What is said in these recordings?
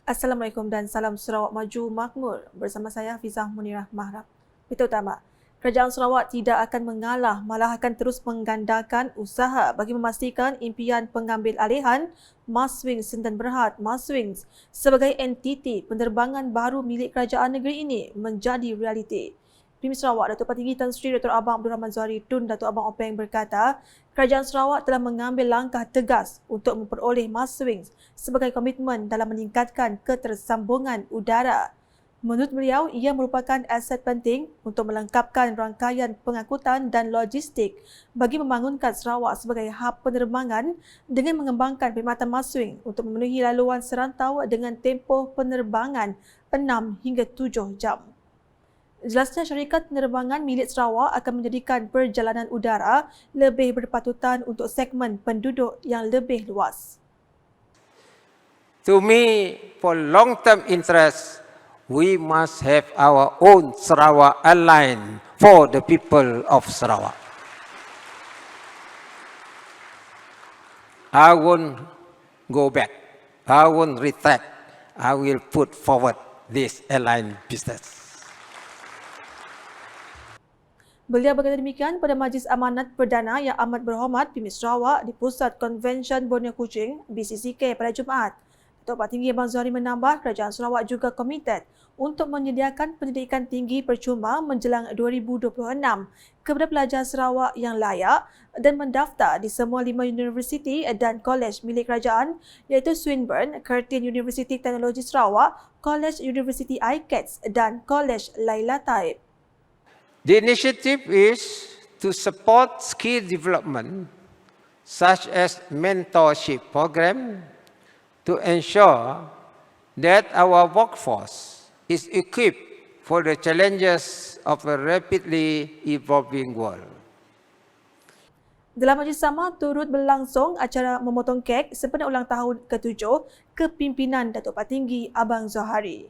Assalamualaikum dan salam Sarawak Maju Makmur. Bersama saya Fizah Munirah Mahrab. Berita utama, Kerajaan Sarawak tidak akan mengalah, malah akan terus menggandakan usaha bagi memastikan impian pengambil alihan Maswings Senden Berhad Maswings sebagai entiti penerbangan baru milik kerajaan negeri ini menjadi realiti. Premier Sarawak Datuk Patinggi Tan Sri Dr. Abang Abdul Rahman Zuhari Tun Datuk Abang Openg berkata, Kerajaan Sarawak telah mengambil langkah tegas untuk memperoleh Maswings sebagai komitmen dalam meningkatkan ketersambungan udara. Menurut beliau, ia merupakan aset penting untuk melengkapkan rangkaian pengangkutan dan logistik bagi membangunkan Sarawak sebagai hub penerbangan dengan mengembangkan perkhidmatan Maswing untuk memenuhi laluan serantau dengan tempoh penerbangan 6 hingga 7 jam. Jelasnya syarikat penerbangan milik Sarawak akan menjadikan perjalanan udara lebih berpatutan untuk segmen penduduk yang lebih luas. To me, for long-term interest, we must have our own Sarawak airline for the people of Sarawak. I won't go back. I won't retract. I will put forward this airline business. Beliau berkata demikian pada Majlis Amanat Perdana yang amat berhormat Premier Sarawak di Pusat Konvensyen Borneo Kuching BCCK pada Jumaat. Datuk Patinggi Abang Zuhari menambah Kerajaan Sarawak juga komited untuk menyediakan pendidikan tinggi percuma menjelang 2026 kepada pelajar Sarawak yang layak dan mendaftar di semua 5 universiti dan kolej milik kerajaan iaitu Swinburne, Curtin University Teknologi Sarawak, Kolej Universiti ICATS dan Kolej Laila Taib. The initiative is to support skill development, such as mentorship program, to ensure that our workforce is equipped for the challenges of a rapidly evolving world. Dalam majlis sama turut berlangsung acara memotong kek sempena ulang tahun ke-7 kepimpinan Datuk Patinggi Abang Zuhari.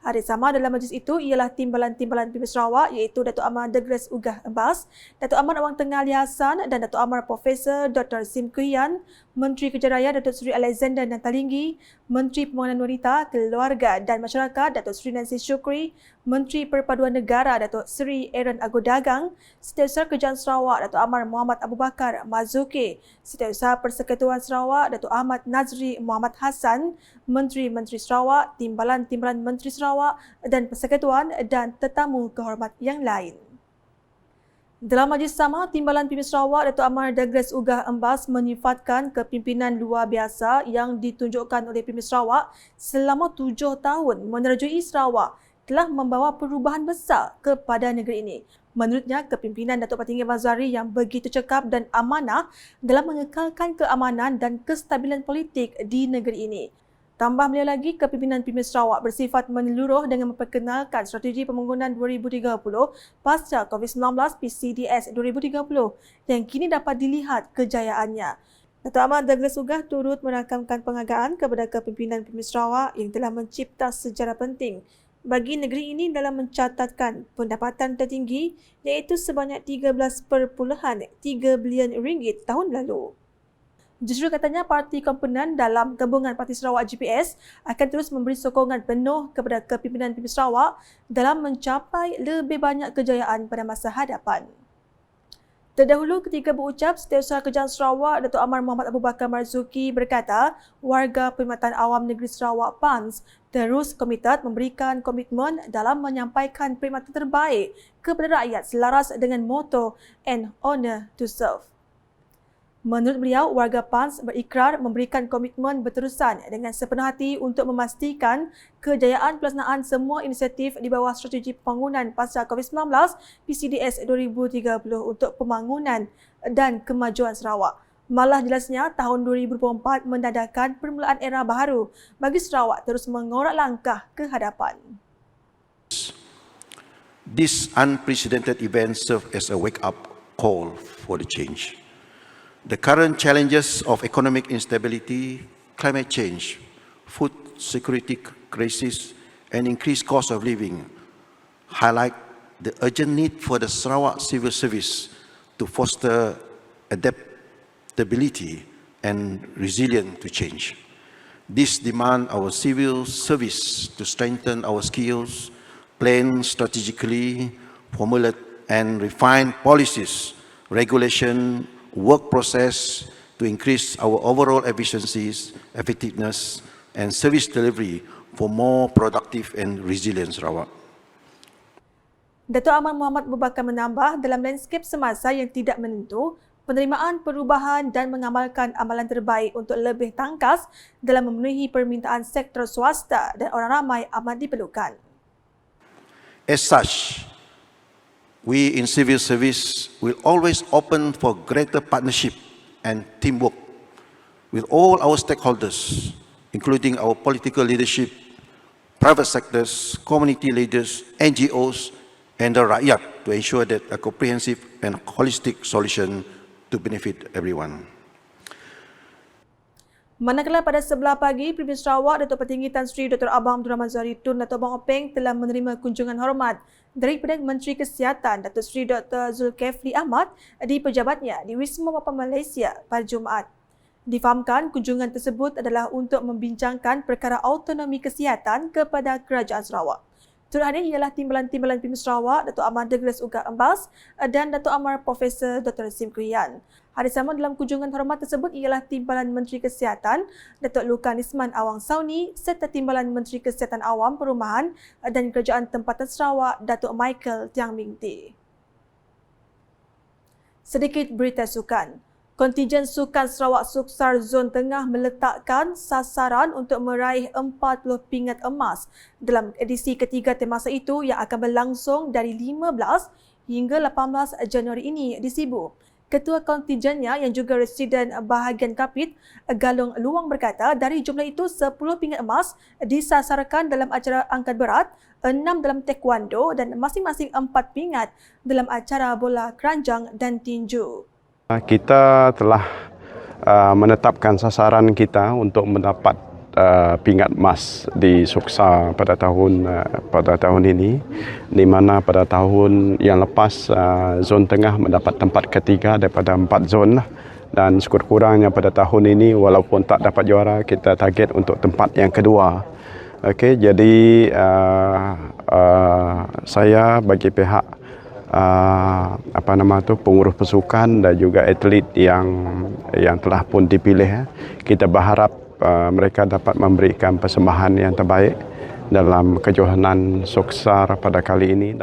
Hadir sama dalam majlis itu ialah timbalan-timbalan Premier Sarawak iaitu Datuk Amar Degres Ugah Embas, Datuk Amar Awang Tengah Ali Hassan dan Datuk Amar Profesor Dr. Sim Kuiyan, Menteri Kerja Raya Datuk Seri Alexander Natalinggi, Menteri Pembangunan Wanita, Keluarga dan Masyarakat Datuk Seri Nancy Shukri, Menteri Perpaduan Negara Datuk Seri Aaron Agodagang, Setiausaha Kerajaan Sarawak Datuk Amar Muhammad Abu Bakar Mazuki, Setiausaha Persekutuan Sarawak Datuk Ahmad Nazri Muhammad Hassan, Menteri-Menteri Sarawak, Timbalan-Timbalan Menteri Sarawak dan Persekutuan dan tetamu kehormat yang lain. Dalam majlis sama, Timbalan Premier Sarawak Datuk Amar Degres Ugah Embas menyifatkan kepimpinan luar biasa yang ditunjukkan oleh Premier Sarawak selama 7 tahun menerjui Sarawak telah membawa perubahan besar kepada negeri ini. Menurutnya, kepimpinan Datuk Patinggi Abang Zuhari yang begitu cekap dan amanah dalam mengekalkan keamanan dan kestabilan politik di negeri ini. Tambah beliau lagi, kepimpinan Premier Sarawak bersifat menyeluruh dengan memperkenalkan strategi pembangunan 2030 pasca COVID-19 PCDS 2030 yang kini dapat dilihat kejayaannya. Datuk Ahmad Degres Ugah turut merakamkan penghargaan kepada kepimpinan Premier Sarawak yang telah mencipta sejarah penting bagi negeri ini dalam mencatatkan pendapatan tertinggi iaitu sebanyak 13.3 bilion ringgit tahun lalu. Justru katanya parti komponen dalam gabungan Parti Sarawak GPS akan terus memberi sokongan penuh kepada kepimpinan Premier Sarawak dalam mencapai lebih banyak kejayaan pada masa hadapan. Terdahulu ketika berucap, Setiausaha Kerajaan Sarawak Datuk Amar Muhammad Abu Bakar Marzuki berkata, warga Perkhidmatan Awam Negeri Sarawak PANS terus komited memberikan komitmen dalam menyampaikan perkhidmatan terbaik kepada rakyat selaras dengan motto and honour to serve. Menurut beliau, warga PANS berikrar memberikan komitmen berterusan dengan sepenuh hati untuk memastikan kejayaan pelaksanaan semua inisiatif di bawah strategi pembangunan pasca COVID-19 PCDS 2030 untuk pembangunan dan kemajuan Sarawak. Malah jelasnya, tahun 2024 menandakan permulaan era baru bagi Sarawak terus mengorak langkah ke hadapan. This unprecedented event served as a wake-up call for the change. The current challenges of economic instability, climate change, food security crisis, and increased cost of living highlight the urgent need for the Sarawak Civil Service to foster adaptability and resilience to change. This demands our civil service to strengthen our skills, plan strategically, formulate and refine policies, regulation, work process to increase our overall efficiencies, effectiveness, and service delivery for more productive and resilient Sarawak. Dato' Amar Muhammad Abu Bakar menambah, dalam lanskap semasa yang tidak menentu, penerimaan perubahan dan mengamalkan amalan terbaik untuk lebih tangkas dalam memenuhi permintaan sektor swasta dan orang ramai amat diperlukan. As such, we in civil service will always open for greater partnership and teamwork with all our stakeholders, including our political leadership, private sectors, community leaders, NGOs, and the rakyat to ensure that a comprehensive and holistic solution to benefit everyone. Manakala pada sebelah pagi, Premier Sarawak Datuk Petinggi Tan Sri Dr. Abang Abdul Rahman Zahari Tun Datuk Abang Openg telah menerima kunjungan hormat dari Perdana Menteri Kesihatan Datuk Sri Dr. Zulkifli Ahmad di pejabatnya di Wisma Bapa Malaysia pada Jumaat. Difahamkan kunjungan tersebut adalah untuk membincangkan perkara autonomi kesihatan kepada Kerajaan Sarawak. Turut hadir ialah timbalan-timbalan Premier Sarawak, Datuk Amar Douglas Ugat Embas dan Datuk Amar Profesor Dr. Sim Kuiyan. Hadir sama dalam kunjungan hormat tersebut ialah timbalan Menteri Kesihatan, Datuk Lukan Isman Awang Sauni serta timbalan Menteri Kesihatan Awam Perumahan dan Kerajaan Tempatan Sarawak, Datuk Michael Tiang Ming Tee. Sedikit berita sukan. Kontijen Sukan Sarawak Suksar Zon Tengah meletakkan sasaran untuk meraih 40 pingat emas dalam edisi ketiga temasa itu yang akan berlangsung dari 15 hingga 18 Januari ini di Sibu. Ketua kontijennya yang juga residen bahagian Kapit, Galung Luang berkata dari jumlah itu 10 pingat emas disasarkan dalam acara angkat berat, 6 dalam taekwondo dan masing-masing 4 pingat dalam acara bola keranjang dan tinju. Kita telah menetapkan sasaran kita untuk mendapat pingat emas di Suksa pada tahun ini, di mana pada tahun yang lepas zon tengah mendapat tempat ketiga daripada 4 zon dan sekurang-kurangnya pada tahun ini walaupun tak dapat juara kita target untuk tempat yang kedua. Okey, jadi saya bagi pihak pengurus pasukan dan juga atlet yang telah pun dipilih, kita berharap mereka dapat memberikan persembahan yang terbaik dalam kejohanan Suksar pada kali ini.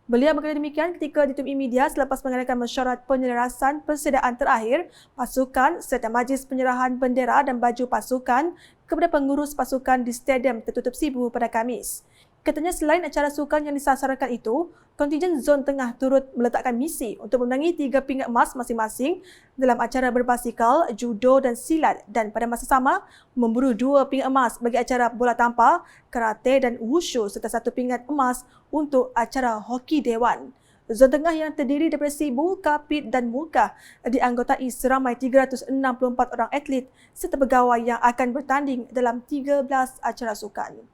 Beliau berkata demikian ketika ditemui media selepas mengadakan mesyuarat penyelarasan persediaan terakhir pasukan serta majlis penyerahan bendera dan baju pasukan kepada pengurus pasukan di Stadium Tertutup Sibu pada Khamis. Katanya selain acara sukan yang disasarkan itu, kontijen Zon Tengah turut meletakkan misi untuk memenangi 3 pingat emas masing-masing dalam acara berbasikal, judo dan silat dan pada masa sama memburu 2 pingat emas bagi acara bola tampar, karate dan wushu serta 1 pingat emas untuk acara hoki dewan. Zon Tengah yang terdiri daripada Sibu, Kapit dan Mukah dianggotai seramai 364 orang atlet serta pegawai yang akan bertanding dalam 13 acara sukan.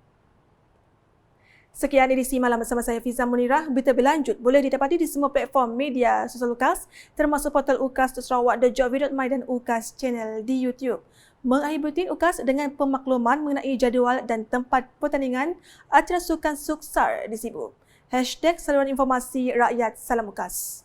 Sekian edisi malam bersama saya Fiza Munirah. Berita berlanjut boleh didapati di semua platform media sosial UKAS termasuk portal ukas.sarawak.gov.my dan UKAS channel di YouTube. Mengakhiri buletin UKAS dengan pemakluman mengenai jadual dan tempat pertandingan acara sukan Suksar di Sibu. #saluran informasi rakyat Salam UKAS.